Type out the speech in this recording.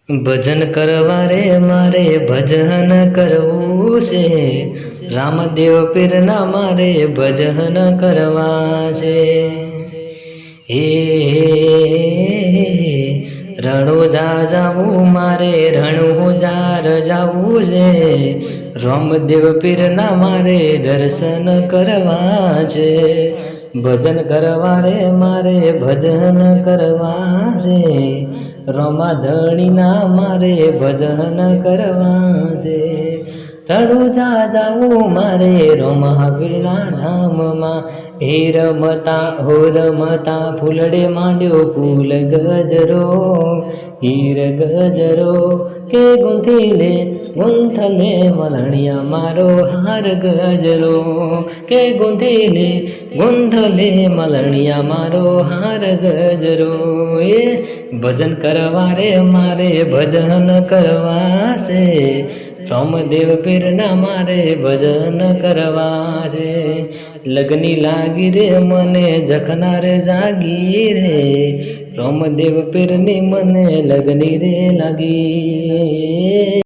ભજન કરવા રે મારે ભજન કરવું છે, રામદેવ પીરના મારે ભજન કરવા છે. હે રણોજા જાવું મારે રણોજાર જાવું છે, રામદેવ પીરના મારે દર્શન કરવા છે. ભજન કરવા રે મારે ભજન કરવા છે, રમાધણીના મારે ભજન કરવા છે. રણુજા જાવું મારે રમાવીરના ધામમાં, હે રમતા ફૂલડે માંડ્યો ફૂલ ગજરો, હીર ગજરો કે ગુંથીલે ગુંથલે મલણિયા મારો હાર ગજરો, કે ગુંથીલે ગુંથલે મલણિયા મારો હાર ગજરો. એ ભજન કરવા રે મારે ભજન કરવા છે, રામદેવ પીરના મારે ભજન કરવા છે. લગની લાગી રે મને જખના રે જાગી રે, રામદેવ પીરની મને લગની રે લાગી.